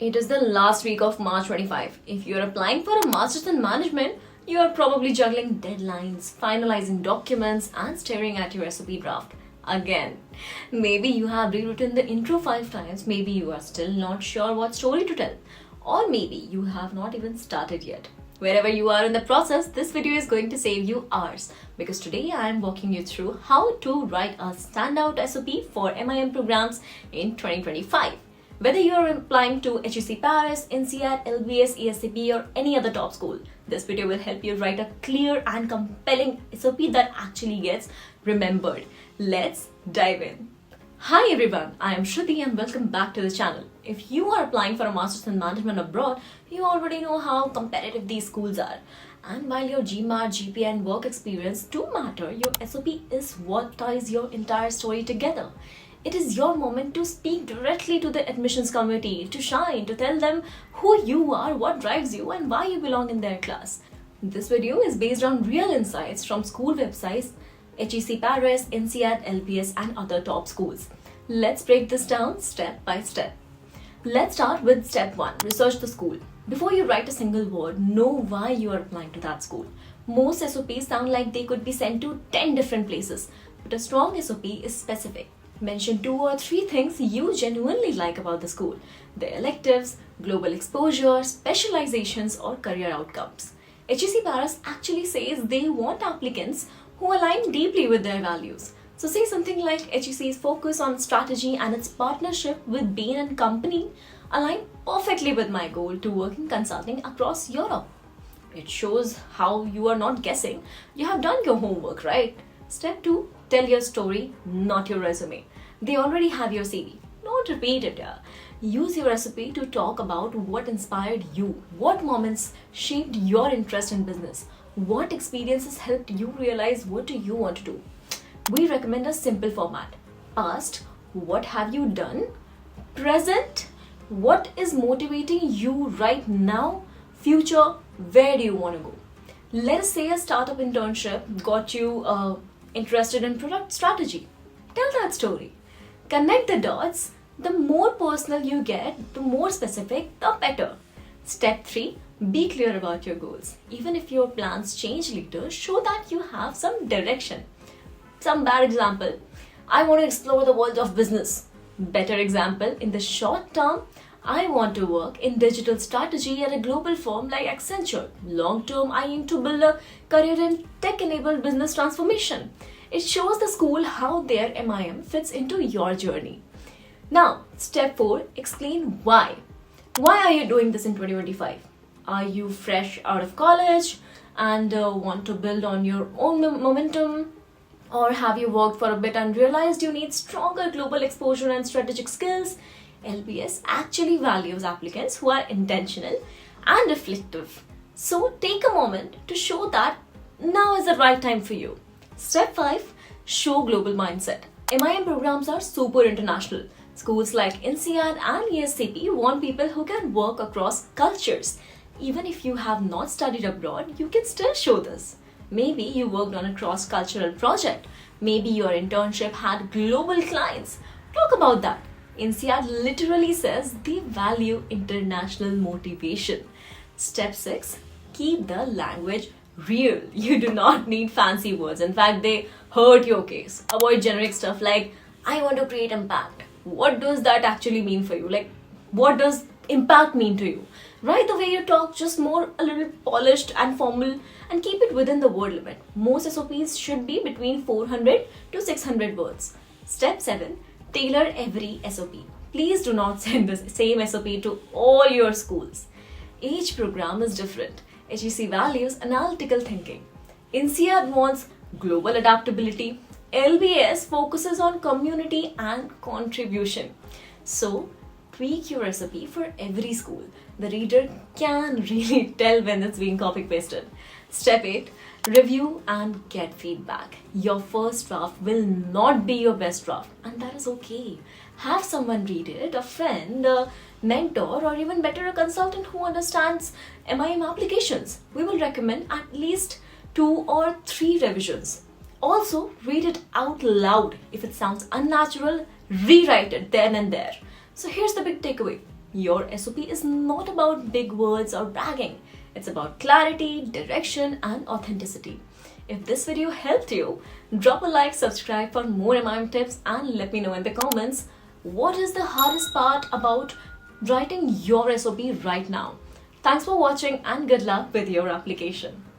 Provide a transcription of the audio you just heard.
It is the last week of March 25. If you're applying for a Master's in Management, you are probably juggling deadlines, finalizing documents, and staring at your SOP draft again. Maybe you have rewritten the intro 5 times, maybe you are still not sure what story to tell, or maybe you have not even started yet. Wherever you are in the process, this video is going to save you hours because today I am walking you through how to write a standout SOP for MIM programs in 2025. Whether you are applying to HEC Paris, INSEAD, LBS, ESCP or any other top school, this video will help you write a clear and compelling SOP that actually gets remembered. Let's dive in. Hi everyone, I am Shruti and welcome back to the channel. If you are applying for a Master's in Management abroad, you already know how competitive these schools are. And while your GMAT, GPA and work experience do matter, your SOP is what ties your entire story together. It is your moment to speak directly to the admissions committee, to shine, to tell them who you are, what drives you and why you belong in their class. This video is based on real insights from school websites, HEC Paris, INSEAD, LBS and other top schools. Let's break this down step by step. Let's start with step 1, research the school. Before you write a single word, know why you are applying to that school. Most SOPs sound like they could be sent to 10 different places, but a strong SOP is specific. Mention 2 or 3 things you genuinely like about the school, their electives, global exposure, specializations or career outcomes. HEC Paris actually says they want applicants who align deeply with their values. So say something like HEC's focus on strategy and its partnership with Bain & Company align perfectly with my goal to work in consulting across Europe. It shows how you are not guessing, you have done your homework, right? Step 2, tell your story, not your resume. They already have your CV. Don't repeat it. Use your SOP to talk about what inspired you, what moments shaped your interest in business, what experiences helped you realize what do you want to do. We recommend a simple format. Past, what have you done? Present, what is motivating you right now? Future, where do you want to go? Let us say a startup internship got you interested in product strategy. Tell that story. Connect the dots. The more personal you get, the more specific, the better. Step 3, be clear about your goals. Even if your plans change later, show that you have some direction. Some bad example, I want to explore the world of business. Better example, in the short term, I want to work in digital strategy at a global firm like Accenture. Long term, I aim to build a career in tech-enabled business transformation. It shows the school how their MIM fits into your journey. Now, step 4, explain why. Why are you doing this in 2025? Are you fresh out of college and want to build on your own momentum? Or have you worked for a bit and realized you need stronger global exposure and strategic skills? LBS actually values applicants who are intentional and reflective. So take a moment to show that now is the right time for you. Step 5, show global mindset. MIM programs are super international. Schools like INSEAD and ESCP want people who can work across cultures. Even if you have not studied abroad, you can still show this. Maybe you worked on a cross-cultural project. Maybe your internship had global clients. Talk about that. INSEAD literally says they value international motivation. Step 6, keep the language real. You do not need fancy words. In fact, they hurt your case. Avoid generic stuff like, I want to create impact. What does that actually mean for you? Like, what does impact mean to you? Write the way you talk, just more a little polished and formal and keep it within the word limit. Most SOPs should be between 400 to 600 words. Step 7, tailor every SOP. Please do not send the same SOP to all your schools. Each program is different. HEC values analytical thinking. INSEAD wants global adaptability. LBS focuses on community and contribution. So, tweak your SOP for every school. The reader can really tell when it's being copy-pasted. Step 8, review and get feedback. Your first draft will not be your best draft, and that is okay. Have someone read it, a friend, a mentor, or even better, a consultant who understands MIM applications. We will recommend at least 2 or 3 revisions. Also, read it out loud. If it sounds unnatural, rewrite it then and there. So here's the big takeaway. Your SOP is not about big words or bragging. It's about clarity, direction, and authenticity. If this video helped you, drop a like, subscribe for more MIM tips, and let me know in the comments what is the hardest part about writing your SOP right now. Thanks for watching and good luck with your application.